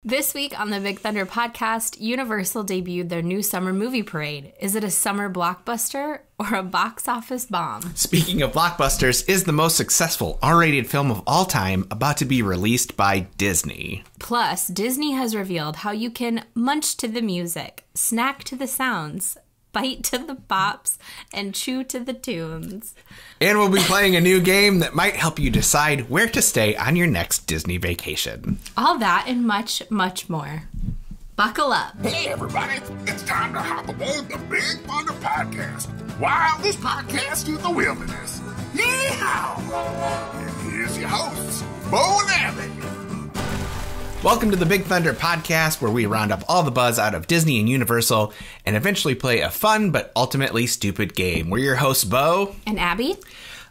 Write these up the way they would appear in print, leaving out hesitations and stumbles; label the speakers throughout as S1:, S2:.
S1: This week on the Big Thunder podcast, Universal debuted their new summer movie parade. Is it a summer blockbuster or a box office bomb?
S2: Speaking of blockbusters, is the most successful R-rated film of all time about to be released by Disney?
S1: Plus, Disney has revealed how you can munch to the music, snack to the sounds, bite to the bops, and chew to the tunes.
S2: And we'll be playing a new game that might help you decide where to stay on your next Disney vacation.
S1: All that and much, much more. Buckle up.
S3: Hey, everybody. It's time to hop aboard the Big Thunder podcast. Wildest podcast in the wilderness. Yeehaw! And here's your hosts, Beau and Abby.
S2: Welcome to the Big Thunder podcast, where we round up all the buzz out of Disney and Universal and eventually play a fun but ultimately stupid game. We're your hosts, Beau
S1: And Abby.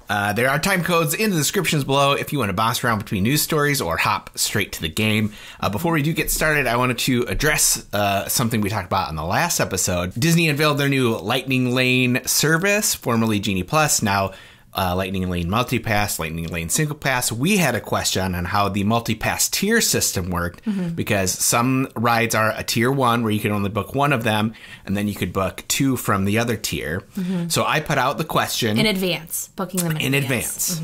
S2: There are time codes in the descriptions below if you want to bounce around between news stories or hop straight to the game. Before we do get started, I wanted to address something we talked about on the last episode. Disney unveiled their new Lightning Lane service, formerly Genie Plus, now Lightning Lane Multipass, Lightning Lane Single Pass. We had a question on how the Multipass tier system worked, because some rides are a tier 1 where you can only book one of them, and then you could book 2 from the other tier. So I put out the question.
S1: In advance. Booking them in advance.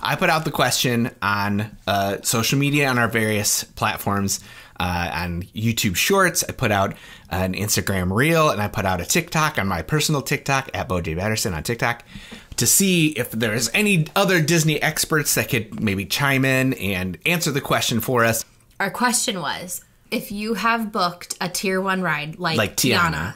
S2: I put out the question on social media on our various platforms. On YouTube Shorts, I put out an Instagram Reel, and I put out a TikTok on my personal TikTok, at Beau J. Patterson on TikTok, to see if there's any other Disney experts that could maybe chime in and answer the question for us.
S1: Our question was, if you have booked a tier 1 ride like Tiana,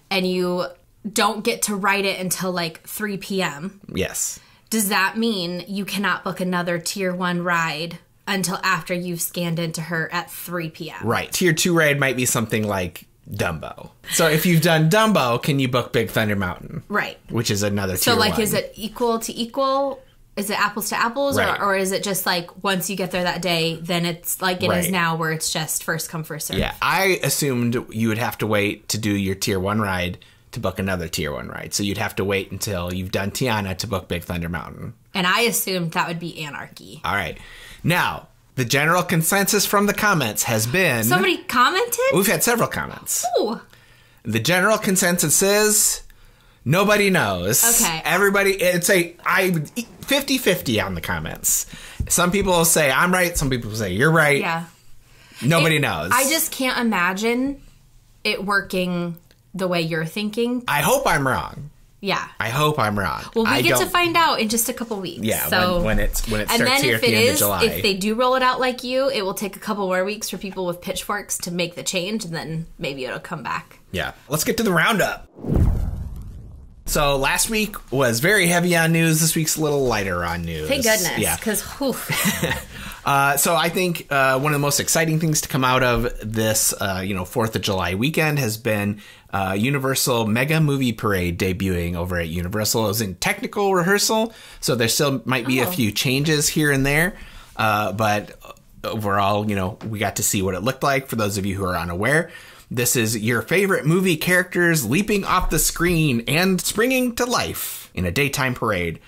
S1: and you don't get to ride it until like 3 p.m.
S2: Yes.
S1: Does that mean you cannot book another tier 1 ride until after you've scanned into her at 3 p.m.?
S2: Right. Tier 2 ride might be something like Dumbo. So if you've done Dumbo, can you book Big Thunder Mountain?
S1: Right.
S2: Which is another tier 1.
S1: So like, is it equal to equal? Is it apples to apples?
S2: Right.
S1: Or is it just like once you get there that day, then it's like it is now, where it's just first come, first serve?
S2: Yeah. I assumed you would have to wait to do your tier 1 ride to book another tier 1 ride. So you'd have to wait until you've done Tiana to book Big Thunder Mountain.
S1: And I assumed that would be anarchy.
S2: All right. Now, the general consensus from the comments has been...
S1: Somebody commented?
S2: We've had several comments.
S1: Ooh.
S2: The general consensus is nobody knows.
S1: Okay.
S2: Everybody, it's a 50-50 on the comments. Some people will say I'm right. Some people will say you're right.
S1: Yeah.
S2: Nobody knows.
S1: I just can't imagine it working the way you're thinking.
S2: I hope I'm wrong.
S1: Yeah.
S2: I hope I'm wrong.
S1: Well, we get to find out in just a couple weeks.
S2: Yeah,
S1: so,
S2: when it starts here at the end of July.
S1: If they do roll it out like you, it will take a couple more weeks for people with pitchforks to make the change, and then maybe it'll come back.
S2: Yeah. Let's get to the roundup. So last week was very heavy on news. This week's a little lighter on news.
S1: Thank goodness.
S2: Yeah.
S1: Because,
S2: so I think one of the most exciting things to come out of this, 4th of July weekend has been Universal Mega Movie Parade debuting over at Universal. It was in technical rehearsal, so there still might be a few changes here and there. But overall, we got to see what it looked like. For those of you who are unaware, this is your favorite movie characters leaping off the screen and springing to life in a daytime parade.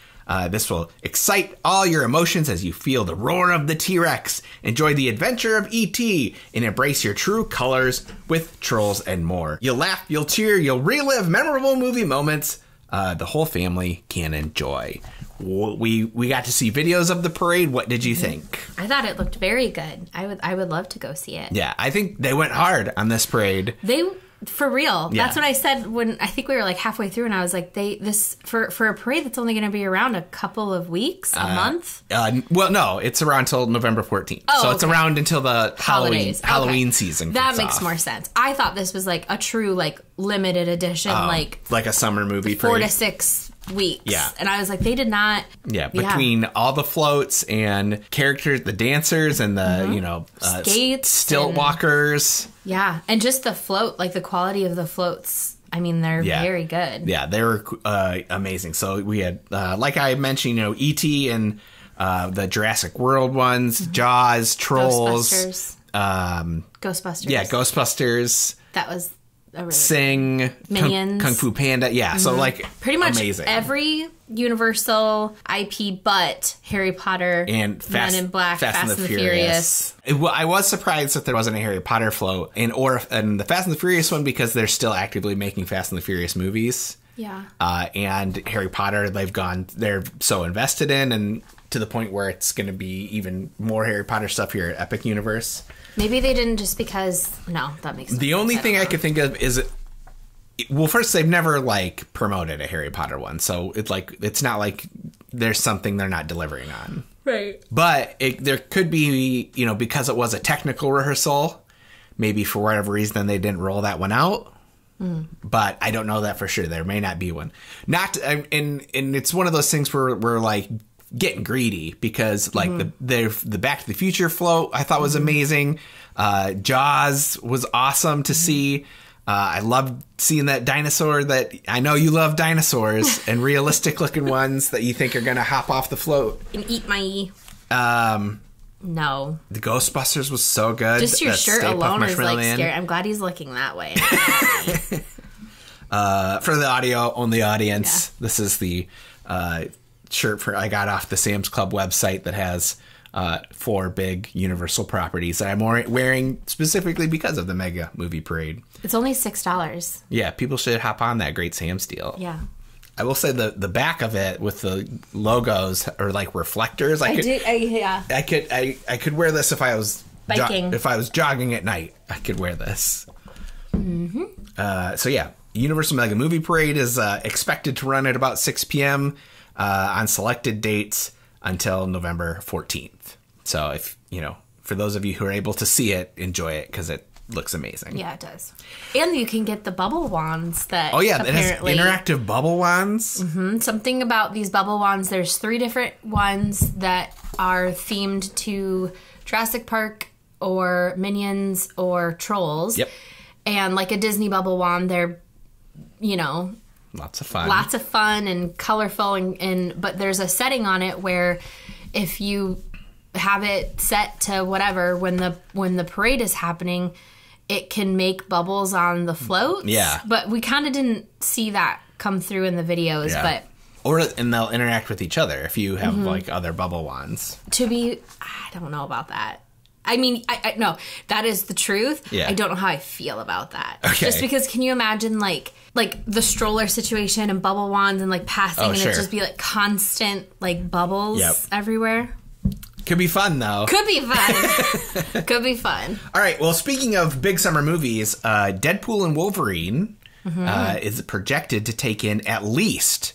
S2: This will excite all your emotions as you feel the roar of the T-Rex, enjoy the adventure of E.T., and embrace your true colors with Trolls and more. You'll laugh, you'll cheer, you'll relive memorable movie moments the whole family can enjoy. We got to see videos of the parade. What did you think?
S1: I thought it looked very good. I would love to go see it.
S2: Yeah, I think they went hard on this parade.
S1: For real.
S2: Yeah.
S1: That's what I said when I think we were like halfway through, and I was like, for a parade that's only going to be around a couple of weeks, a month?
S2: Well, no, it's around until November 14th.
S1: Oh,
S2: so it's around until the Halloween season.
S1: That makes more sense. I thought this was like a true like limited edition, like
S2: a summer movie parade.
S1: 4 to 6 weeks.
S2: Yeah.
S1: And I was like, they did not.
S2: Yeah, between all the floats and characters, the dancers and the,
S1: skates,
S2: stilt walkers.
S1: Yeah. And just the float, like the quality of the floats. I mean, they're very good.
S2: Yeah, they were amazing. So we had, like I mentioned, E.T. and the Jurassic World ones, Jaws, Trolls.
S1: Ghostbusters.
S2: Yeah, Ghostbusters.
S1: That was
S2: Sing,
S1: Minions,
S2: Kung Fu Panda. Yeah, so like
S1: pretty much
S2: amazing.
S1: Every Universal IP but Harry Potter
S2: and
S1: Men in Black, Fast and the Furious.
S2: I was surprised that there wasn't a Harry Potter float and the Fast and the Furious one because they're still actively making Fast and the Furious movies.
S1: Yeah.
S2: And Harry Potter, they're so invested in, and to the point where it's going to be even more Harry Potter stuff here at Epic Universe.
S1: Maybe they didn't just because... No, that makes sense.
S2: The only thing I could think of is... Well, first, they've never, like, promoted a Harry Potter one. So, it's not like there's something they're not delivering on.
S1: Right.
S2: But there could be, because it was a technical rehearsal, maybe for whatever reason they didn't roll that one out. But I don't know that for sure. There may not be one. And it's one of those things where we're, like... getting greedy because like the Back to the Future float I thought was amazing. Jaws was awesome to see. I loved seeing that dinosaur that I know you love dinosaurs and realistic looking ones that you think are gonna hop off the float
S1: and eat my no.
S2: The Ghostbusters was so good.
S1: Just your shirt alone is like scary. I'm glad he's looking that way.
S2: For the audio only audience, this is the shirt I got off the Sam's Club website that has 4 big Universal properties that I'm wearing specifically because of the Mega Movie Parade.
S1: It's only $6.
S2: Yeah, people should hop on that great Sam's deal.
S1: Yeah.
S2: I will say the back of it with the logos are like reflectors. I could wear this if I was
S1: biking.
S2: If I was jogging at night, I could wear this. So yeah, Universal Mega Movie Parade is expected to run at about 6 p.m. On selected dates until November 14th. So if, for those of you who are able to see it, enjoy it because it looks amazing.
S1: Yeah, it does. And you can get the bubble wands that
S2: it has interactive bubble wands.
S1: Something about these bubble wands, there's 3 different ones that are themed to Jurassic Park or Minions or Trolls.
S2: Yep.
S1: And like a Disney bubble wand, they're,
S2: lots of fun.
S1: Lots of fun and colorful, but there's a setting on it where if you have it set to whatever when the parade is happening, it can make bubbles on the floats.
S2: Yeah.
S1: But we kind of didn't see that come through in the videos, but
S2: and they'll interact with each other if you have like other bubble wands.
S1: I don't know about that. I mean, I no, that is the truth.
S2: Yeah.
S1: I don't know how I feel about that.
S2: Okay.
S1: Just because, can you imagine like the stroller situation and bubble wands and like passing and it'd just be like constant like bubbles everywhere?
S2: Could be fun though.
S1: Could be fun. Could be fun.
S2: All right. Well, speaking of big summer movies, Deadpool and Wolverine is projected to take in at least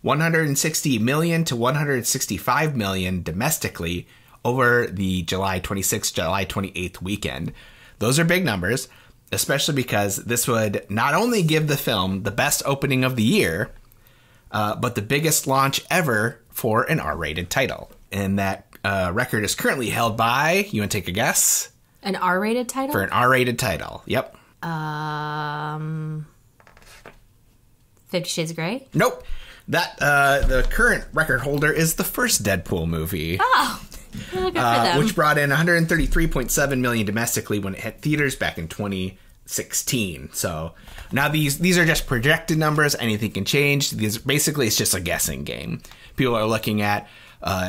S2: $160 million to $165 million domestically over the July 26th, July 28th weekend. Those are big numbers, especially because this would not only give the film the best opening of the year, but the biggest launch ever for an R-rated title. And that record is currently held by, you want to take a guess?
S1: An R-rated title?
S2: For an R-rated title, yep.
S1: 50 Shades of Grey?
S2: Nope. That the current record holder is the first Deadpool movie.
S1: Oh, good for them.
S2: Which brought in $133.7 million domestically when it hit theaters back in 2016. So now these are just projected numbers. Anything can change. Basically, it's just a guessing game. People are looking at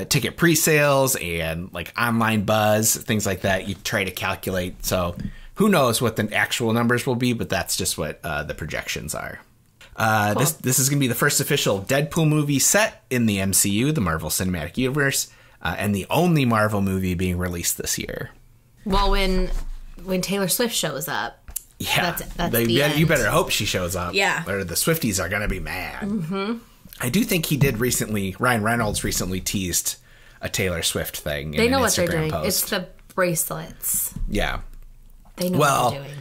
S2: ticket pre-sales and like online buzz, things like that. You try to calculate. So who knows what the actual numbers will be, but that's just what the projections are. Cool. This is going to be the first official Deadpool movie set in the MCU, the Marvel Cinematic Universe, and the only Marvel movie being released this year.
S1: Well, when Taylor Swift shows up, that's the end.
S2: You better hope she shows up.
S1: Yeah.
S2: Or the Swifties are going to be mad.
S1: Mm-hmm.
S2: I do think he did recently, Ryan Reynolds recently teased a Taylor Swift thing.
S1: They know what they're
S2: Instagram
S1: doing.
S2: post.
S1: It's the bracelets.
S2: Yeah.
S1: They know what they're doing.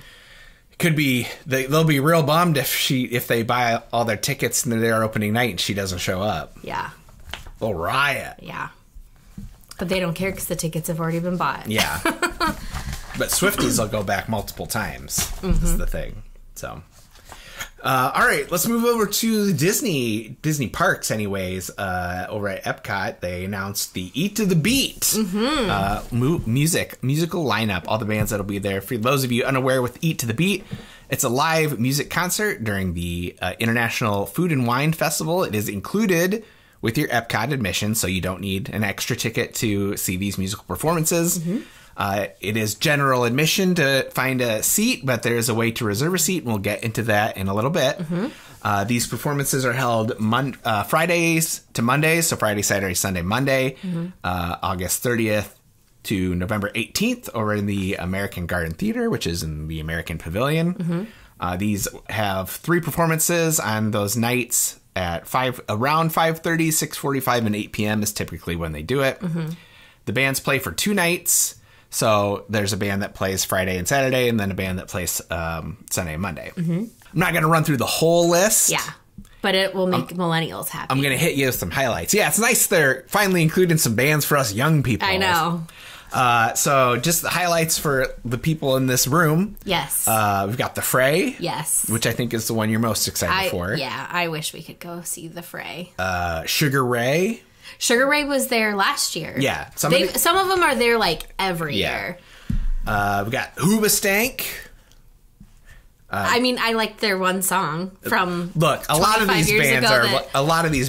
S2: Could be they'll be real bummed if they buy all their tickets in their opening night and she doesn't show up.
S1: Yeah.
S2: They'll riot.
S1: Yeah. But they don't care because the tickets have already been bought.
S2: Yeah. But Swifties will go back multiple times. Mm-hmm. Is the thing. So, all right, let's move over to Disney parks. Anyways, over at Epcot, they announced the Eat to the Beat musical lineup. All the bands that'll be there. For those of you unaware with Eat to the Beat, It's a live music concert during the International Food and Wine Festival. It is included with your Epcot admission, so you don't need an extra ticket to see these musical performances. It is general admission to find a seat, but there's a way to reserve a seat, and we'll get into that in a little bit. These performances are held Fridays to Mondays, so Friday, Saturday, Sunday, Monday, August 30th to November 18th over in the American Garden Theater, which is in the American Pavilion. These have 3 performances on those nights at around 5:30, 6:45, and 8 p.m. is typically when they do it. The bands play for 2 nights. So there's a band that plays Friday and Saturday, and then a band that plays Sunday and Monday. I'm not going to run through the whole list.
S1: Yeah, but it will make millennials happy.
S2: I'm going to hit you with some highlights. Yeah, it's nice they're finally including some bands for us young people.
S1: I know.
S2: So just the highlights for the people in this room.
S1: Yes.
S2: We've got The Fray.
S1: Yes.
S2: Which I think is the one you're most excited for.
S1: Yeah, I wish we could go see The Fray.
S2: Sugar Ray.
S1: Sugar Ray was there last year.
S2: Yeah.
S1: Some of them are there like every year.
S2: We got Hoobastank.
S1: I mean, I liked their one song from.
S2: Look, a lot of these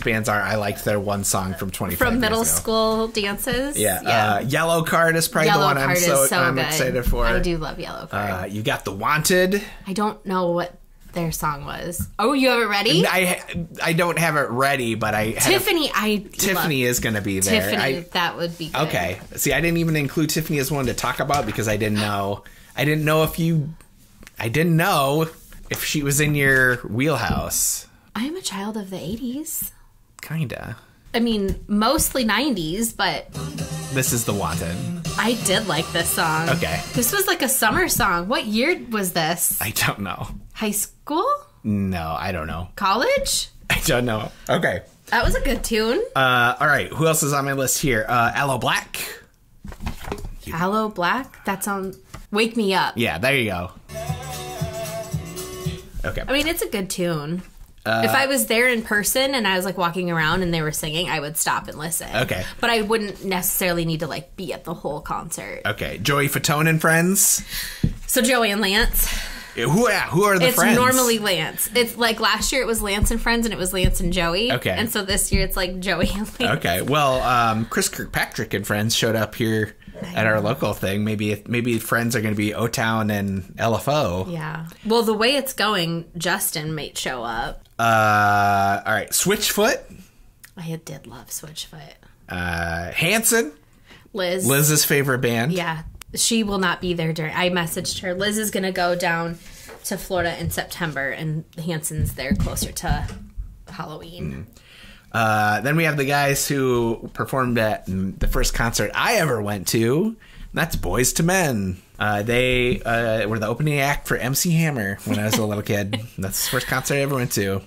S2: bands are.
S1: I
S2: liked their one song from 25 years ago.
S1: From middle school dances.
S2: Yeah. Yellow Card is probably the one I'm excited for.
S1: I do love Yellow Card.
S2: You got The Wanted.
S1: I don't know what their song was. Oh, you have it ready?
S2: I don't have it ready, but
S1: Tiffany
S2: is going to be there.
S1: Tiffany, that would be good.
S2: Okay. See, I didn't even include Tiffany as one to talk about because I didn't know if she was in your wheelhouse.
S1: I'm a child of the 80s.
S2: Kinda.
S1: I mean, mostly 90s, but...
S2: This is The Wanted.
S1: I did like this song.
S2: Okay.
S1: This was like a summer song. What year was this?
S2: I don't know.
S1: High school?
S2: No, I don't know.
S1: College?
S2: I don't know. Okay.
S1: That was a good tune.
S2: All right. Who else is on my list here? Aloe Black.
S1: Aloe Black? That sounds... Wake Me Up.
S2: Yeah, there you go. Okay.
S1: I mean, it's a good tune. If I was there in person and I was like walking around and they were singing, I would stop and listen.
S2: Okay.
S1: But I wouldn't necessarily need to like be at the whole concert.
S2: Okay. Joey Fatone and friends.
S1: So Joey and Lance.
S2: Who are the friends?
S1: It's normally Lance. It's like last year it was Lance and friends and it was Lance and Joey.
S2: Okay.
S1: And so this year it's like Joey and Lance.
S2: Okay. Well, Chris Kirkpatrick and friends showed up here at our local thing. Maybe friends are going to be O-Town and LFO.
S1: Yeah. Well, the way it's going, Justin might show up.
S2: All right. Switchfoot.
S1: I did love Switchfoot.
S2: Hanson. Liz's favorite band.
S1: Yeah. She will not be there I messaged her. Liz is going to go down to Florida in September, and Hanson's there closer to Halloween.
S2: Then we have the guys who performed at the first concert I ever went to. That's Boys to Men. They were the opening act for MC Hammer when I was a little kid. That's the first concert I ever went to.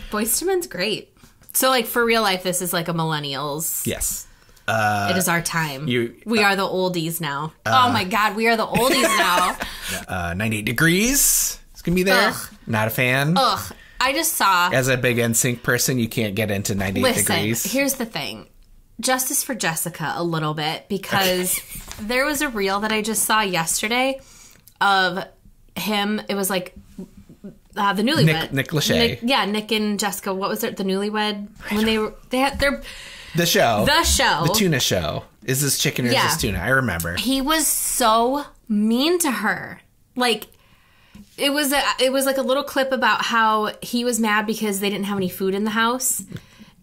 S1: Boys to Men's great. So, like, for real life, this is like a millennials.
S2: Yes.
S1: It is our time. We are the oldies now. Oh my God, we are the oldies now.
S2: 98 Degrees is going to be there.
S1: Ugh.
S2: Not a fan.
S1: Ugh. I just saw...
S2: As a big NSYNC person, you can't get into 98 Degrees.
S1: Here's the thing. Justice for Jessica a little bit, because there was a reel that I just saw yesterday of him. It was like the Newlywed.
S2: Nick Lachey.
S1: Nick and Jessica. What was it? The Newlywed? When they had their...
S2: The show.
S1: The
S2: tuna show. Is this chicken or is this tuna? I remember.
S1: He was so mean to her. Like, it was like a little clip about how he was mad because they didn't have any food in the house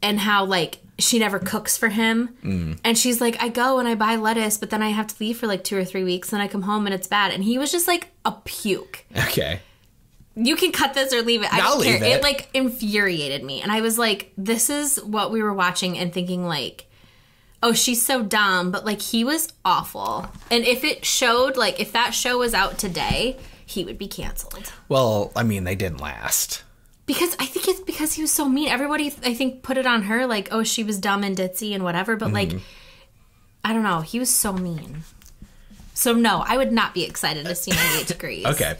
S1: and how, like, she never cooks for him. And she's like, I go and I buy lettuce, but then I have to leave for like 2 or 3 weeks and I come home and it's bad. And he was just like a puke.
S2: Okay.
S1: You can cut this or leave it. I don't care.
S2: Leave it.
S1: It like infuriated me. And I was like, this is what we were watching and thinking like, oh, she's so dumb. But like, he was awful. And if it showed, like, if that show was out today, he would be canceled.
S2: Well, I mean, they didn't last.
S1: Because I think it's because he was so mean. Everybody, I think, put it on her like, oh, she was dumb and ditzy and whatever. But like, I don't know. He was so mean. So no, I would not be excited to see 98 Degrees.
S2: Okay.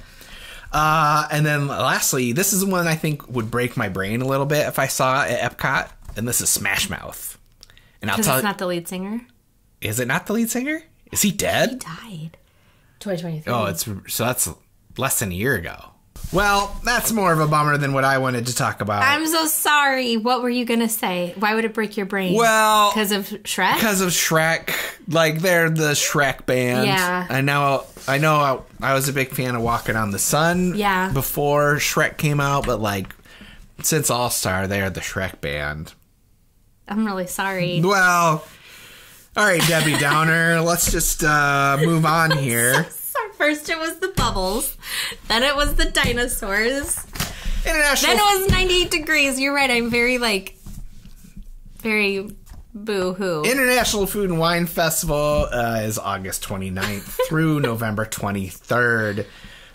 S2: And then lastly, this is one I think would break my brain a little bit if I saw it at Epcot, and this is Smash Mouth. And
S1: Because it's not the lead singer?
S2: Is it not the lead singer? Is he dead?
S1: He died. 2023.
S2: Oh, so that's less than a year ago. Well, that's more of a bummer than what I wanted to talk about.
S1: I'm so sorry. What were you going to say? Why would it break your brain?
S2: Well,
S1: because of Shrek?
S2: Because of Shrek. Like, they're the Shrek band.
S1: Yeah.
S2: I know I was a big fan of Walking on the Sun before Shrek came out, but, like, since All-Star, they're the Shrek band.
S1: I'm really sorry.
S2: Well, all right, Debbie Downer, let's just move on here.
S1: First it was the bubbles, then it was the dinosaurs,
S2: International.
S1: then it was 98 degrees. You're right. I'm very boo-hoo.
S2: International Food and Wine Festival is August 29th through November 23rd.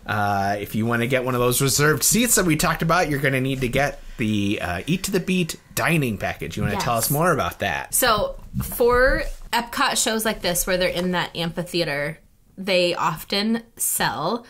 S2: If you want to get one of those reserved seats that we talked about, you're going to need to get the Eat to the Beat dining package. You want to tell us more about that?
S1: So for Epcot shows like this, where they're in that amphitheater, they often sell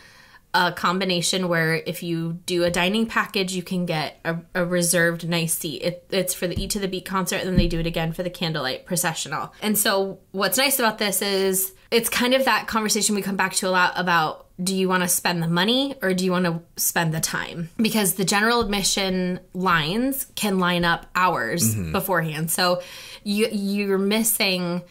S1: a combination where if you do a dining package, you can get a reserved nice seat. It's for the Eat to the Beat concert, and then they do it again for the Candlelight Processional. And so what's nice about this is it's kind of that conversation we come back to a lot about, do you want to spend the money or do you want to spend the time? Because the general admission lines can line up hours beforehand. So you're missing,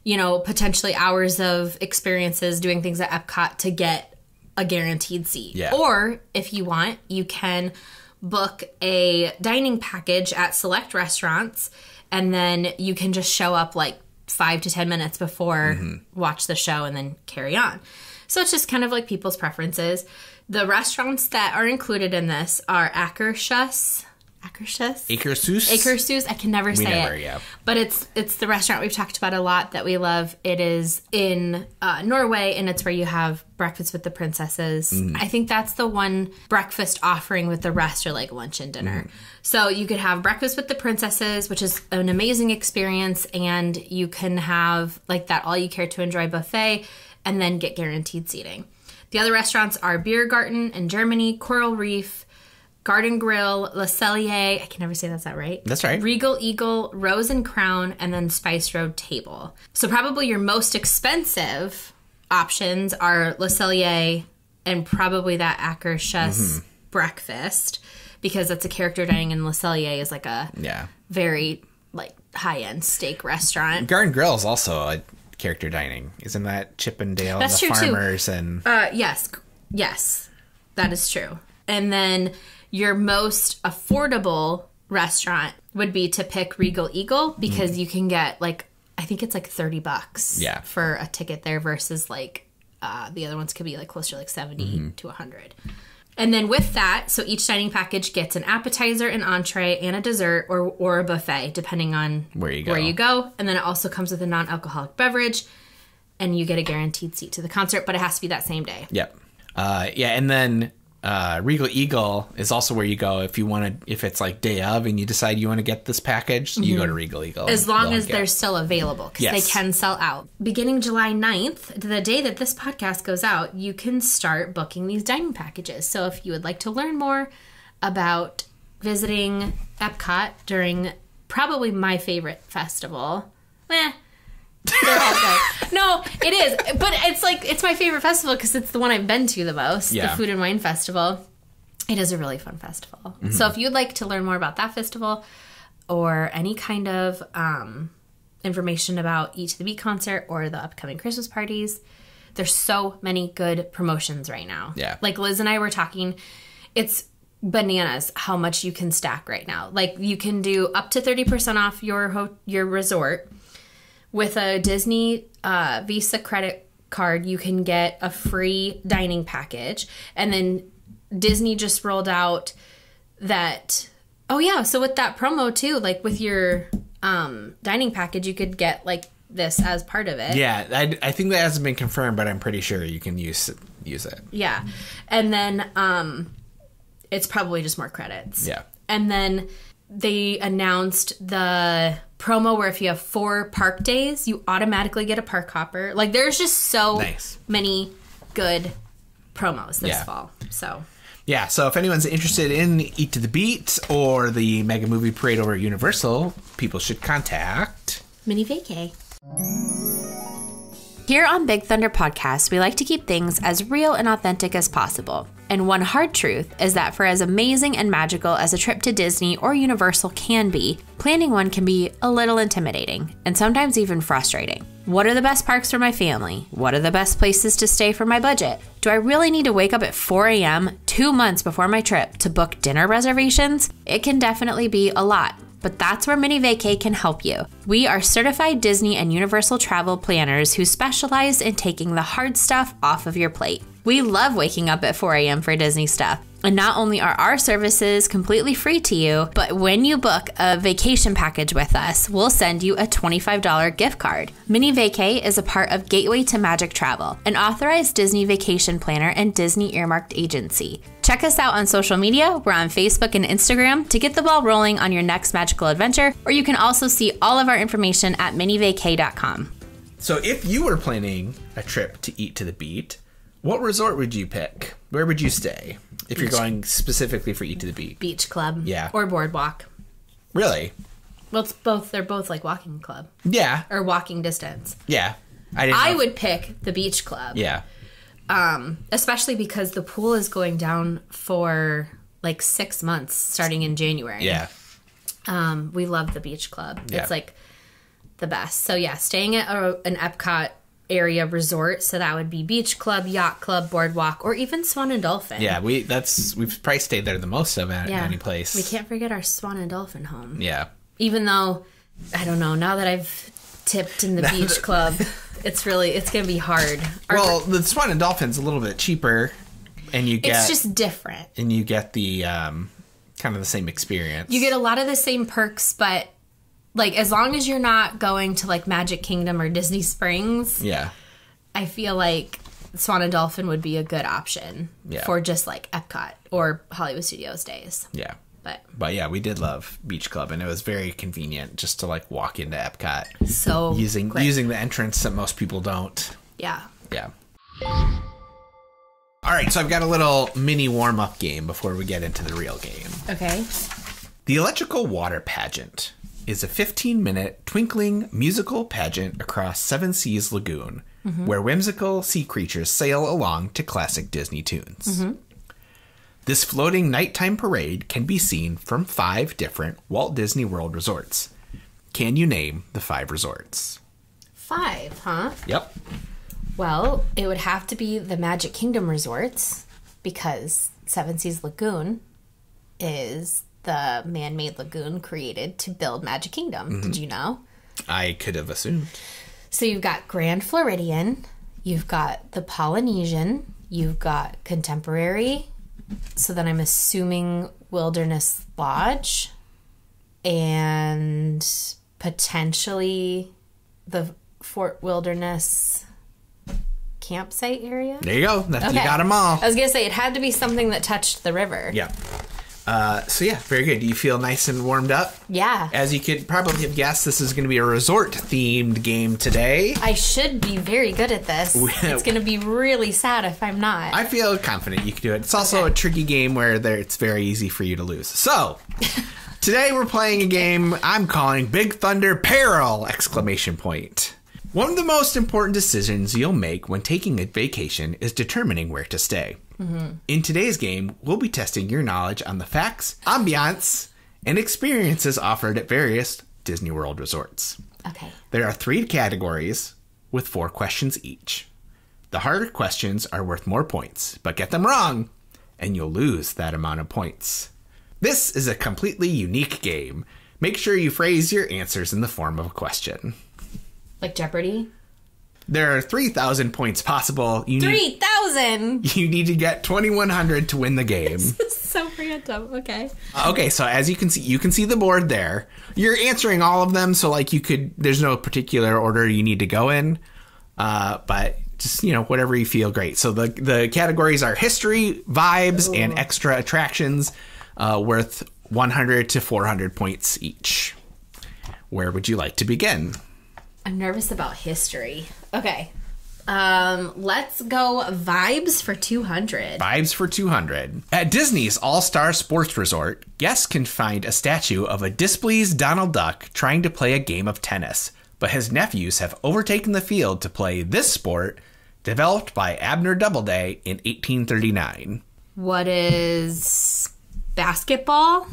S1: potentially hours of experiences doing things at Epcot to get a guaranteed seat.
S2: Yeah.
S1: Or if you want, you can book a dining package at select restaurants, and then you can just show up like 5 to 10 minutes before, watch the show, and then carry on. So it's just kind of like people's preferences. The restaurants that are included in this are Akershus. I can never say it. Yeah. But it's the restaurant we've talked about a lot that we love. It is in Norway, and it's where you have breakfast with the princesses. I think that's the one breakfast offering, with the rest are like lunch and dinner. So you could have breakfast with the princesses, which is an amazing experience, and you can have like that all you care to enjoy buffet and then get guaranteed seating. The other restaurants are Biergarten in Germany, Coral Reef, Garden Grill, Le Cellier, I can never say that's that right.
S2: That's right.
S1: Regal Eagle, Rose and Crown, and then Spice Road Table. So probably your most expensive options are Le Cellier and probably that Akershus breakfast, because that's a character dining, and Le Cellier is like a very like high-end steak restaurant.
S2: Garden Grill is also a character dining. Isn't that Chip and Dale and the farmers? And
S1: yes, that is true. And then your most affordable restaurant would be to pick Regal Eagle, because you can get like, I think it's like $30 for a ticket there, versus like the other ones could be like closer to like 70 to 100. And then with that, so each dining package gets an appetizer, an entree, and a dessert, or a buffet, depending on where you go. And then it also comes with a non-alcoholic beverage, and you get a guaranteed seat to the concert, but it has to be that same day.
S2: Yep. And then Regal Eagle is also where you go if it's like day of and you decide you want to get this package, you go to Regal Eagle.
S1: As long as they're still available, because they can sell out. Beginning July 9th, the day that this podcast goes out, you can start booking these dining packages. So if you would like to learn more about visiting Epcot during probably my favorite festival, they're all good. No, it is. But it's my favorite festival because it's the one I've been to the most, the Food and Wine Festival. It is a really fun festival. So if you'd like to learn more about that festival, or any kind of information about Eat to the Beat concert or the upcoming Christmas parties, there's so many good promotions right now.
S2: Yeah.
S1: Like Liz and I were talking, it's bananas how much you can stack right now. Like you can do up to 30% off your resort. With a Disney Visa credit card, you can get a free dining package. And then Disney just rolled out that, so with that promo too, like with your dining package, you could get like this as part of it.
S2: Yeah, I think that hasn't been confirmed, but I'm pretty sure you can use it.
S1: Yeah. And then it's probably just more credits.
S2: Yeah.
S1: And then they announced the promo where if you have 4 park days, you automatically get a park hopper. Like there's just so many good promos this fall. So
S2: if anyone's interested in Eat to the Beat or the Mega Movie Parade over at Universal, people should contact
S1: Minnie Vacay. Here on Big Thunder Podcast, we like to keep things as real and authentic as possible. And one hard truth is that for as amazing and magical as a trip to Disney or Universal can be, planning one can be a little intimidating and sometimes even frustrating. What are the best parks for my family? What are the best places to stay for my budget? Do I really need to wake up at 4 a.m. 2 months before my trip to book dinner reservations? It can definitely be a lot. But that's where Minnie Vacay can help you. We are certified Disney and Universal travel planners who specialize in taking the hard stuff off of your plate. We love waking up at 4 a.m. for Disney stuff. And not only are our services completely free to you, but when you book a vacation package with us, we'll send you a $25 gift card. Minnie Vacay is a part of Gateway to Magic Travel, an authorized Disney vacation planner and Disney earmarked agency. Check us out on social media. We're on Facebook and Instagram to get the ball rolling on your next magical adventure, or you can also see all of our information at minnievacay.com.
S2: So if you were planning a trip to Eat to the Beat, what resort would you pick? Where would you stay if you're going specifically for Eat to the Beat?
S1: Beach Club.
S2: Yeah.
S1: Or Boardwalk.
S2: Really?
S1: Well, it's both. They're both like walking club.
S2: Yeah.
S1: Or walking distance.
S2: Yeah.
S1: I would pick the Beach Club.
S2: Yeah.
S1: Especially because the pool is going down for like 6 months starting in January.
S2: Yeah.
S1: We love the Beach Club.
S2: Yeah.
S1: It's like the best. So yeah, staying at an Epcot area resort, so that would be Beach Club, Yacht Club, Boardwalk, or even Swan and Dolphin.
S2: Yeah, we've probably stayed there the most of any place.
S1: We can't forget our Swan and Dolphin home.
S2: Yeah.
S1: Even though, I don't know, now that I've tipped in the Beach Club, it's gonna be hard.
S2: Well, the Swan and Dolphin's a little bit cheaper, and it's
S1: just different.
S2: And you get the kind of the same experience.
S1: You get a lot of the same perks, but like, as long as you're not going to, like, Magic Kingdom or Disney Springs,
S2: yeah,
S1: I feel like Swan and Dolphin would be a good option for just, like, Epcot or Hollywood Studios days.
S2: Yeah.
S1: But
S2: yeah, we did love Beach Club, and it was very convenient just to, like, walk into Epcot.
S1: So
S2: using the entrance that most people don't.
S1: Yeah.
S2: Yeah. All right, so I've got a little mini warm-up game before we get into the real game.
S1: Okay.
S2: The Electrical Water Pageant is a 15-minute twinkling musical pageant across Seven Seas Lagoon, where whimsical sea creatures sail along to classic Disney tunes. This floating nighttime parade can be seen from 5 different Walt Disney World resorts. Can you name the 5 resorts?
S1: 5, huh?
S2: Yep.
S1: Well, it would have to be the Magic Kingdom resorts, because Seven Seas Lagoon is the man-made lagoon created to build Magic Kingdom. Did you know?
S2: I could have assumed.
S1: So you've got Grand Floridian, you've got the Polynesian, you've got Contemporary, so then I'm assuming Wilderness Lodge, and potentially the Fort Wilderness campsite area.
S2: There you go. You got them all.
S1: I was going to say, it had to be something that touched the river.
S2: Yeah. So yeah, very good. Do you feel nice and warmed up?
S1: Yeah.
S2: As you could probably have guessed, this is going to be a resort-themed game today.
S1: I should be very good at this. It's going to be really sad if I'm not.
S2: I feel confident you can do it. It's also a tricky game where it's very easy for you to lose. So, today we're playing a game I'm calling Big Thunder Peril! One of the most important decisions you'll make when taking a vacation is determining where to stay. In today's game, we'll be testing your knowledge on the facts, ambiance, and experiences offered at various Disney World resorts.
S1: Okay.
S2: There are 3 categories with 4 questions each. The harder questions are worth more points, but get them wrong, and you'll lose that amount of points. This is a completely unique game. Make sure you phrase your answers in the form of a question.
S1: Like Jeopardy?
S2: There are 3,000 points possible.
S1: 3,000!
S2: You need to get 2,100 to win the game.
S1: So random. Okay.
S2: Okay, so as you can see the board there. You're answering all of them, so like there's no particular order you need to go in. But just, whatever you feel great. So the categories are history, vibes, and extra attractions, worth 100 to 400 points each. Where would you like to begin?
S1: I'm nervous about history. Okay. Let's go vibes for 200.
S2: Vibes for 200. At Disney's All-Star Sports Resort, guests can find a statue of a displeased Donald Duck trying to play a game of tennis, but his nephews have overtaken the field to play this sport, developed by Abner Doubleday in 1839.
S1: What is basketball?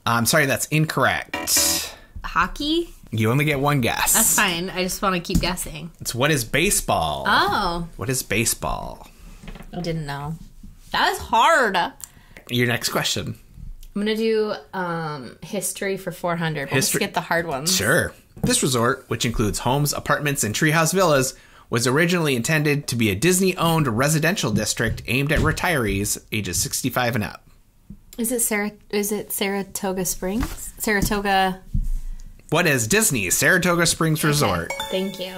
S2: I'm sorry, that's incorrect.
S1: Hockey?
S2: You only get one guess.
S1: That's fine. I just want to keep guessing.
S2: It's what is baseball?
S1: Oh.
S2: What is baseball?
S1: I didn't know. That was hard. I'm
S2: Your next question.
S1: going to do history for 400. Let's get the hard ones.
S2: Sure. This resort, which includes homes, apartments, and treehouse villas, was originally intended to be a Disney-owned residential district aimed at retirees ages 65 and up.
S1: Is it Saratoga Springs? Saratoga.
S2: What is Disney's Saratoga Springs Resort?
S1: Thank you.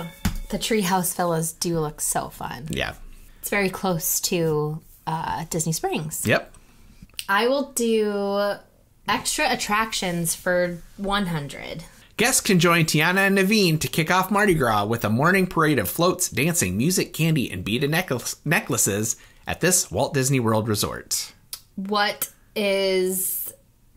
S1: The treehouse villas do look so fun.
S2: Yeah.
S1: It's very close to Disney Springs.
S2: Yep.
S1: I will do extra attractions for 100.
S2: Guests can join Tiana and Naveen to kick off Mardi Gras with a morning parade of floats, dancing, music, candy, and beaded necklaces at this Walt Disney World Resort.
S1: What is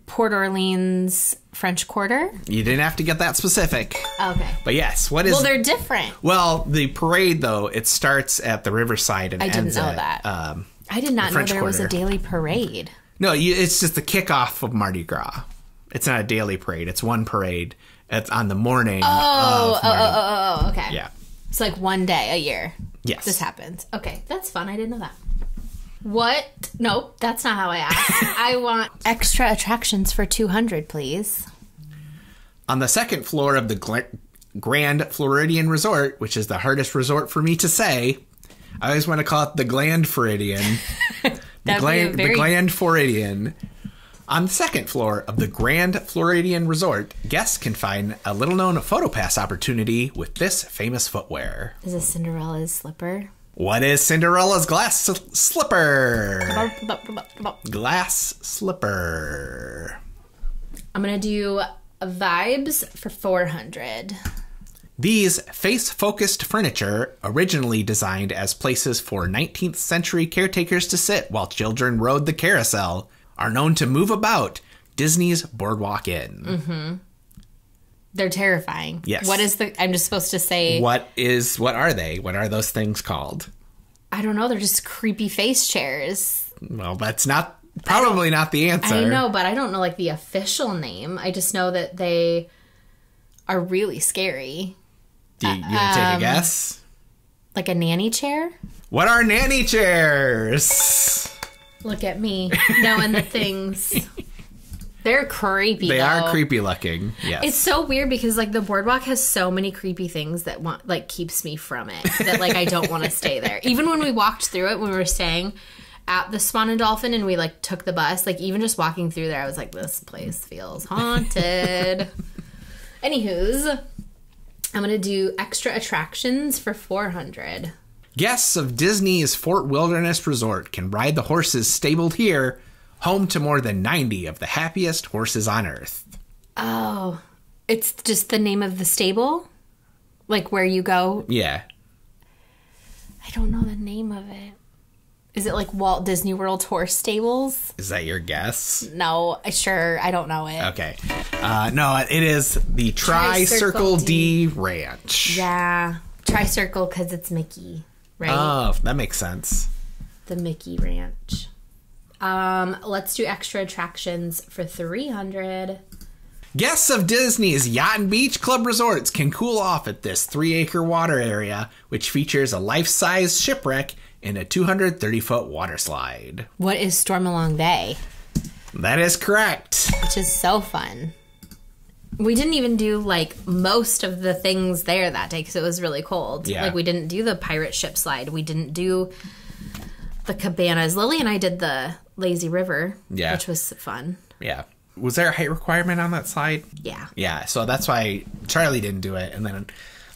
S1: Port Orleans French Quarter?
S2: You didn't have to get that specific.
S1: Okay.
S2: But yes, what is...
S1: Well, they're different.
S2: Well, the parade, though, it starts at the Riverside and ends
S1: I didn't know
S2: at...
S1: that. I did not know there was a daily parade.
S2: No, it's just the kickoff of Mardi Gras. It's not a daily parade. It's one parade. It's on the morning of Mardi Gras.
S1: Okay.
S2: Yeah.
S1: It's like one day a year.
S2: Yes.
S1: This happens. Okay, that's fun. I didn't know that. What? Nope, that's not how I asked. I want extra attractions for 200, please.
S2: On the second floor of the Grand Floridian Resort, which is the hardest resort for me to say, I always want to call it the Gland Floridian. the Gland Floridian. On the second floor of the Grand Floridian Resort, guests can find a little-known photo-pass opportunity with this famous footwear.
S1: Is this Cinderella's slipper?
S2: What is Cinderella's glass slipper? Glass slipper.
S1: I'm going to do vibes for 400.
S2: These face-focused furniture, originally designed as places for 19th century caretakers to sit while children rode the carousel, are known to move about Disney's Boardwalk Inn.
S1: Mm-hmm. They're terrifying.
S2: Yes.
S1: What is the... I'm just supposed to say...
S2: What are they? What are those things called?
S1: I don't know. They're just creepy face chairs.
S2: Well, that's probably not the answer.
S1: I know, but I don't know like the official name. I just know that they are really scary.
S2: You gonna take a guess?
S1: Like a nanny chair?
S2: What are nanny chairs?
S1: Look at me knowing the things. They're creepy.
S2: They are creepy looking. Yes.
S1: It's so weird because like the boardwalk has so many creepy things that keeps me from it. That like I don't want to stay there. Even when we walked through it when we were staying at the Swan and Dolphin and we like took the bus, like even just walking through there, I was like, this place feels haunted. Anywho's, I'm gonna do extra attractions for 400.
S2: Guests of Disney's Fort Wilderness Resort can ride the horses stabled here, home to more than 90 of the happiest horses on Earth.
S1: Oh, it's just the name of the stable? Like where you go?
S2: Yeah.
S1: I don't know the name of it. Is it like Walt Disney World Horse Stables?
S2: Is that your guess?
S1: No, sure. I don't know it.
S2: Okay. No, it is the Tri-Circle D Ranch.
S1: Yeah. Tri-Circle because it's Mickey, right?
S2: Oh, that makes sense.
S1: The Mickey Ranch. Let's do extra attractions for 300.
S2: Guests of Disney's Yacht and Beach Club resorts can cool off at this 3-acre water area, which features a life-size shipwreck and a 230-foot water slide.
S1: What is Stormalong Bay?
S2: That is correct.
S1: Which is so fun. We didn't even do, like, most of the things there that day because it was really cold.
S2: Yeah.
S1: Like, we didn't do the pirate ship slide. We didn't do the cabanas. Lily and I did the lazy river, which was fun.
S2: Yeah. Was there a height requirement on that slide?
S1: Yeah.
S2: Yeah, so that's why Charlie didn't do it. And then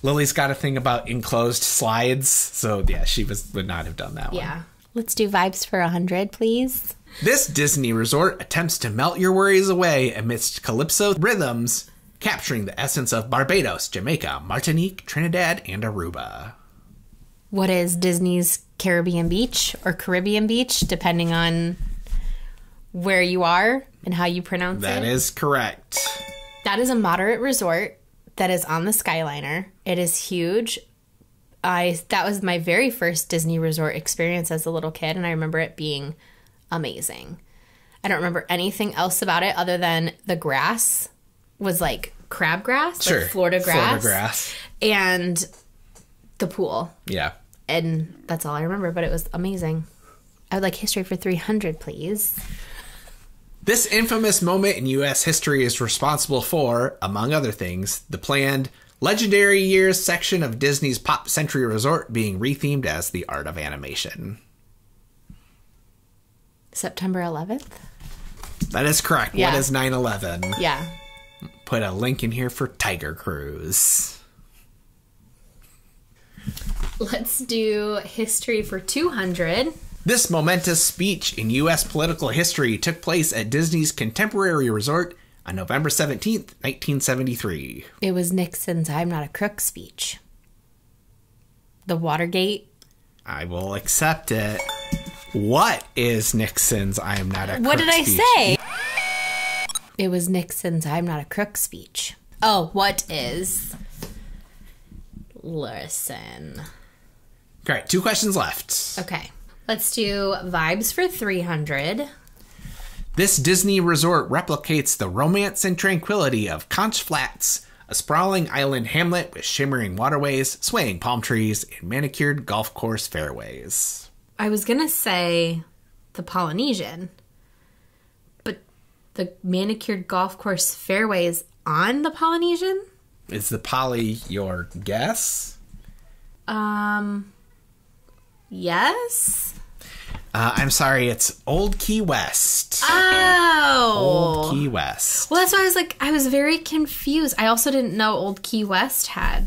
S2: Lily's got a thing about enclosed slides. So, yeah, she would not have done that one.
S1: Yeah. Let's do vibes for 100, please.
S2: This Disney resort attempts to melt your worries away amidst calypso rhythms, capturing the essence of Barbados, Jamaica, Martinique, Trinidad, and Aruba.
S1: What is Disney's Caribbean Beach or Caribbean Beach, depending on where you are and how you pronounce it?
S2: That is correct.
S1: That is a moderate resort that is on the Skyliner. It is huge. That was my very first Disney resort experience as a little kid, and I remember it being amazing. I don't remember anything else about it other than the grass was like crabgrass,
S2: Sure.
S1: like Florida grass.
S2: Florida grass.
S1: And the pool.
S2: Yeah.
S1: And that's all I remember, but it was amazing. I would like history for 300, please.
S2: This infamous moment in U.S. history is responsible for, among other things, the planned Legendary Years section of Disney's Pop Century Resort being rethemed as the Art of Animation.
S1: September 11th?
S2: That is correct.
S1: Yeah.
S2: What is 9/11?
S1: Yeah.
S2: Put a link in here for Tiger Cruise.
S1: Let's do history for 200.
S2: This momentous speech in U.S. political history took place at Disney's Contemporary Resort on November 17th, 1973.
S1: It was Nixon's I'm Not a Crook speech. The Watergate.
S2: I will accept it. What is Nixon's I am not a crook
S1: What did I
S2: speech?
S1: say? It was Nixon's I'm Not a Crook speech. Oh, what is... Listen.
S2: All right, 2 questions left.
S1: Okay. Let's do vibes for 300.
S2: This Disney resort replicates the romance and tranquility of Conch Flats, a sprawling island hamlet with shimmering waterways, swaying palm trees, and manicured golf course fairways.
S1: I was going to say the Polynesian, but the manicured golf course fairways on the Polynesian?
S2: Is the Poly your guess?
S1: Yes.
S2: I'm sorry, it's Old Key West.
S1: Oh.
S2: Old Key West.
S1: Well, that's why I was very confused. I also didn't know Old Key West had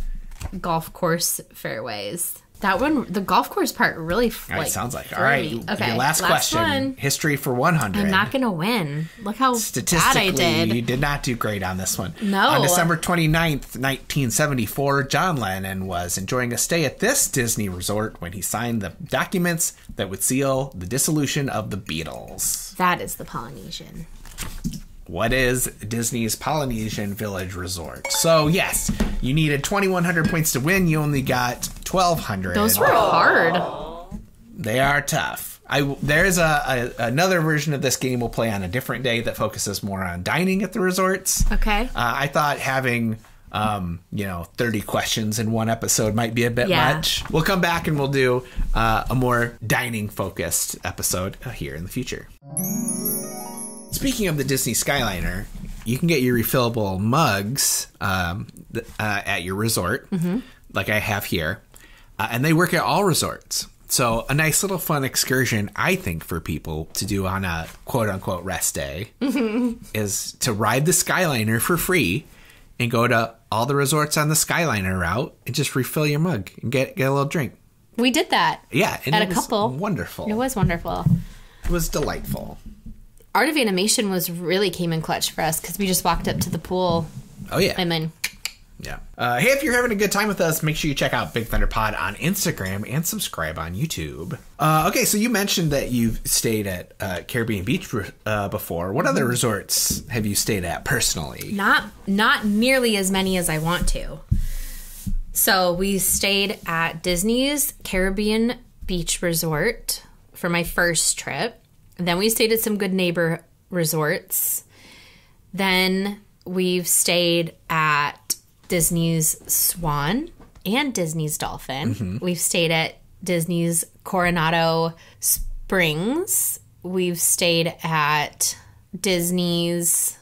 S1: golf course fairways. That one, the golf course part really
S2: All right, sounds like. All
S1: threw
S2: right,
S1: me. Okay,
S2: your last question.
S1: one.
S2: History for 100.
S1: I'm not going to win. Look how bad I
S2: Statistically,
S1: did.
S2: you did not do great on this one.
S1: No.
S2: On December 29th, 1974, John Lennon was enjoying a stay at this Disney resort when he signed the documents that would seal the dissolution of the Beatles.
S1: That is the Polynesian.
S2: What is Disney's Polynesian Village Resort? So, yes, you needed 2,100 points to win. You only got 1,200.
S1: Those were hard.
S2: They are tough. There's another version of this game we'll play on a different day that focuses more on dining at the resorts.
S1: Okay.
S2: I thought having 30 questions in one episode might be a bit much. We'll come back and we'll do a more dining focused episode here in the future. Speaking of the Disney Skyliner, you can get your refillable mugs at your resort, like I have here, and they work at all resorts. So a nice little fun excursion, I think, for people to do on a quote-unquote rest day is to ride the Skyliner for free and go to all the resorts on the Skyliner route and just refill your mug and get a little drink.
S1: We did that.
S2: Yeah. And
S1: at
S2: it
S1: a couple.
S2: was wonderful.
S1: It was wonderful.
S2: It was delightful.
S1: Art of Animation really came in clutch for us because we just walked up to the pool.
S2: Oh, yeah.
S1: And then...
S2: Yeah. Hey, if you're having a good time with us, make sure you check out Big Thunder Pod on Instagram and subscribe on YouTube. Okay, so you mentioned that you've stayed at Caribbean Beach before. What other resorts have you stayed at personally?
S1: Not nearly as many as I want to. So we stayed at Disney's Caribbean Beach Resort for my first trip. Then we stayed at some Good Neighbor resorts. Then we've stayed at Disney's Swan and Disney's Dolphin. We've stayed at Disney's Coronado Springs. We've stayed at Disney's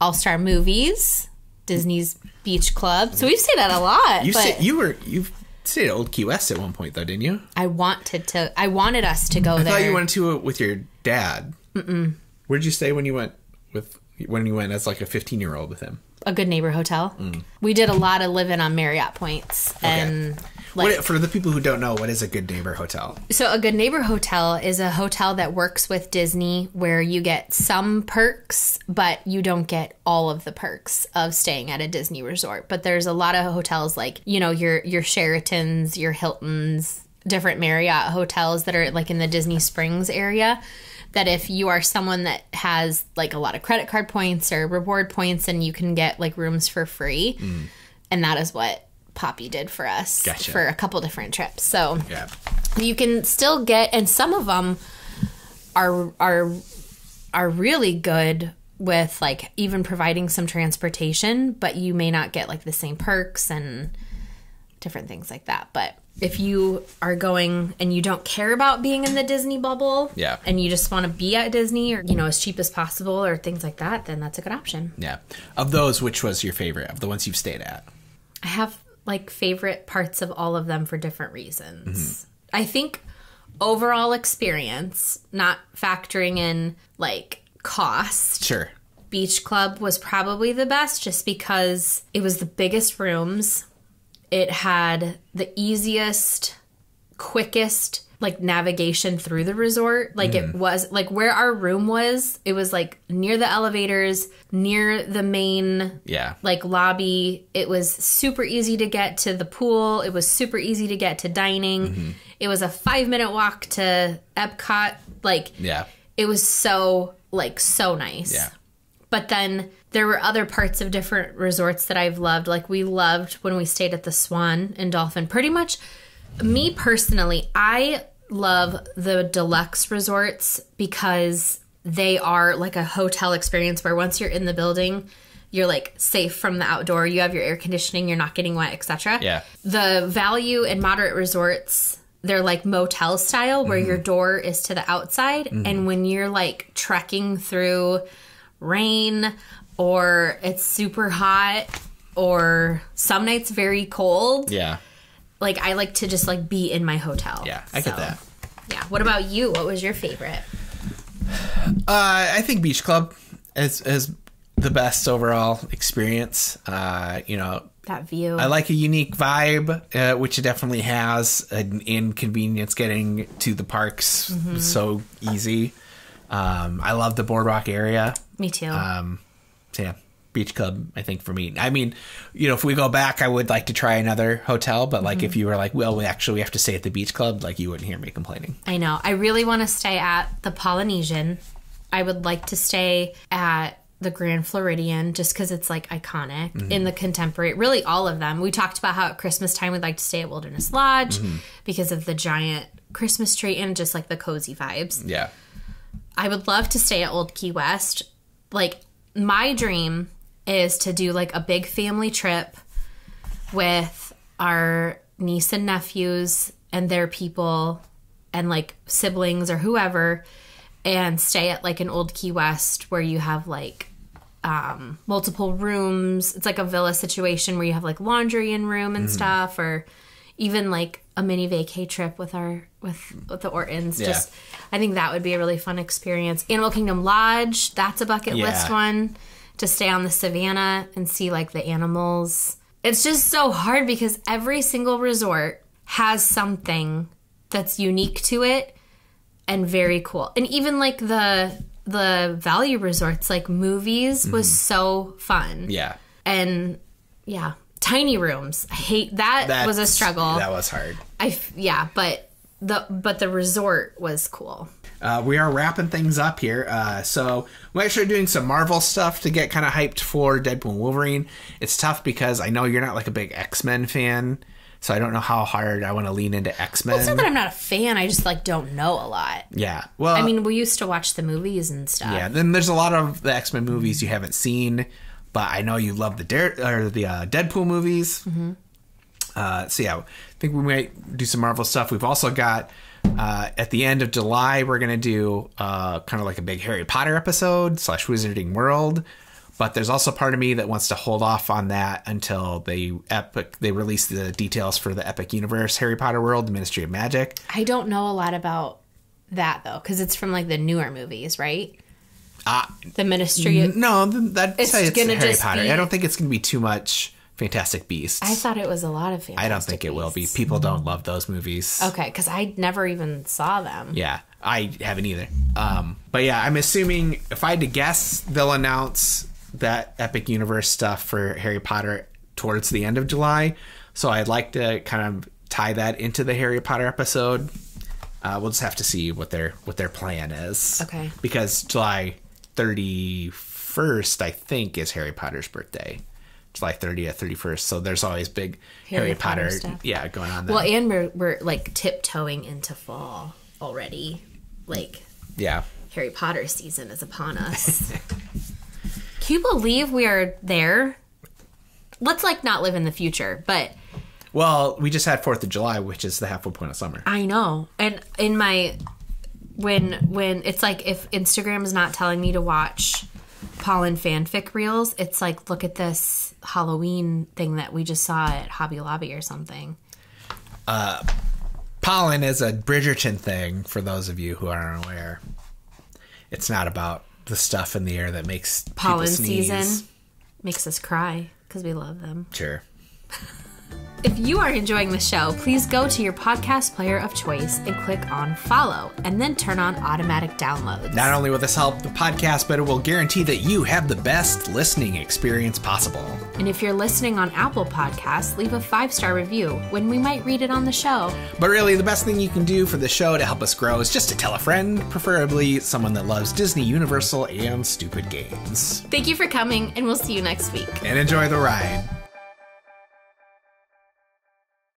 S1: All-Star Movies, Disney's Beach Club. So we've stayed at a lot.
S2: You stayed at Old Key West at one point, though, didn't you?
S1: I wanted us to go there.
S2: I thought you went to it with your dad. Mm-mm. Where'd you stay when you went as like a 15-year-old with him?
S1: A Good Neighbor hotel. We did a lot of living on Marriott points. And
S2: for the people who don't know, what is a Good Neighbor hotel?
S1: So a Good Neighbor hotel is a hotel that works with Disney where you get some perks, but you don't get all of the perks of staying at a Disney resort. But there's a lot of hotels like, your Sheratons, your Hiltons, different Marriott hotels that are like in the Disney Springs area, that if you are someone that has like a lot of credit card points or reward points, and you can get like rooms for free. And that is what Poppy did for us for a couple different trips. So you can still get, and some of them are really good with like even providing some transportation, but you may not get like the same perks and different things like that. But if you are going and you don't care about being in the Disney bubble, and you just want to be at Disney or, you know, as cheap as possible or things like that, then that's a good option.
S2: Yeah. Of those, which was your favorite of the ones you've stayed at?
S1: I have like favorite parts of all of them for different reasons. I think overall experience, not factoring in like cost.
S2: Sure.
S1: Beach Club was probably the best just because it was the biggest rooms. It had the easiest, quickest, like, navigation through the resort. Like, it was, like, where our room was, it was, like, near the elevators, near the main, like, lobby. It was super easy to get to the pool. It was super easy to get to dining. It was a 5-minute walk to Epcot. Like, it was so, like, so nice. Yeah. But then there were other parts of different resorts that I've loved. Like, we loved when we stayed at the Swan and Dolphin. Pretty much, me personally, I love the deluxe resorts because they are like a hotel experience where once you're in the building, you're like safe from the outdoor. You have your air conditioning, you're not getting wet, etc. Yeah. The value and moderate resorts, they're like motel style where your door is to the outside. And when you're like trekking through rain or it's super hot or some nights very cold, like I like to just like be in my hotel.
S2: I get that.
S1: What about you? What was your favorite?
S2: I think Beach Club is the best overall experience. You know,
S1: that view,
S2: I like a unique vibe, which it definitely has. An inconvenience getting to the parks so easy. I love the boardwalk area.
S1: Me too.
S2: So yeah, Beach Club, I think for me. I mean, you know, if we go back, I would like to try another hotel, but like if you were like, well, we have to stay at the Beach Club, like you wouldn't hear me complaining.
S1: I know. I really want to stay at the Polynesian. I would like to stay at the Grand Floridian just because it's like iconic in the contemporary, really all of them. We talked about how at Christmas time we'd like to stay at Wilderness Lodge because of the giant Christmas tree and just like the cozy vibes.
S2: Yeah.
S1: I would love to stay at Old Key West. Like, my dream is to do, like, a big family trip with our niece and nephews and their people and, like, siblings or whoever and stay at, like, an Old Key West where you have, like, multiple rooms. It's like a villa situation where you have, like, laundry in room and stuff, or even, like, a mini vacay trip with the Ortons. Just, I think that would be a really fun experience. Animal Kingdom Lodge, that's a bucket list one, to stay on the savannah and see like the animals. It's just so hard because every single resort has something that's unique to it and very cool. And even like the value resorts, like movies was so fun. Yeah. And yeah. Tiny rooms. I hate that. That was a struggle.
S2: That was hard.
S1: But the resort was cool.
S2: We are wrapping things up here. So we're actually doing some Marvel stuff to get kind of hyped for Deadpool and Wolverine. It's tough because I know you're not like a big X-Men fan, so I don't know how hard I want to lean into X-Men.
S1: Well, it's not that I'm not a fan. I just like don't know a lot.
S2: Yeah. Well,
S1: I mean, we used to watch the movies and stuff.
S2: Yeah. Then there's a lot of the X-Men movies you haven't seen. But I know you love the Deadpool movies. So yeah, I think we might do some Marvel stuff. We've also got, at the end of July, we're going to do kind of like a big Harry Potter episode / Wizarding World. But there's also part of me that wants to hold off on that until they release the details for the Epic Universe Harry Potter World, the Ministry of Magic.
S1: I don't know a lot about that, though, because it's from like the newer movies, right? The Ministry of...
S2: No, that's it's Harry Potter. I don't think it's going to be too much Fantastic Beasts.
S1: I thought it was a lot of Fantastic
S2: I don't think it will be. People don't love those movies.
S1: Okay, because I never even saw them.
S2: Yeah, I haven't either. But yeah, I'm assuming, if I had to guess, they'll announce that Epic Universe stuff for Harry Potter towards the end of July. So I'd like to kind of tie that into the Harry Potter episode. We'll just have to see what their plan is. Okay. Because July 31st, I think, is Harry Potter's birthday. July 30th, 31st. So there's always big Harry Potter stuff. Yeah, going on there.
S1: Well, and we're like tiptoeing into fall already. Like
S2: Yeah.
S1: Harry Potter season is upon us. Can you believe we are there? Let's not live in the future, but...
S2: Well, we just had 4th of July, which is the halfway point of summer.
S1: I know. And in my... When it's if Instagram is not telling me to watch Pollen fanfic reels, it's look at this Halloween thing that we just saw at Hobby Lobby or something.
S2: Pollen is a Bridgerton thing, for those of you who aren't aware. It's not about the stuff in the air that makes
S1: Pollen
S2: people sneeze.
S1: season makes us cry because we love them.
S2: Sure.
S1: If you are enjoying the show, please go to your podcast player of choice and click on follow, and then turn on automatic downloads.
S2: Not only will this help the podcast, but it will guarantee that you have the best listening experience possible.
S1: And if you're listening on Apple Podcasts, leave a 5-star review when we might read it on the show.
S2: But really, the best thing you can do for the show to help us grow is just to tell a friend, preferably someone that loves Disney, Universal, and stupid games.
S1: Thank you for coming, and we'll see you next week.
S2: And enjoy the ride.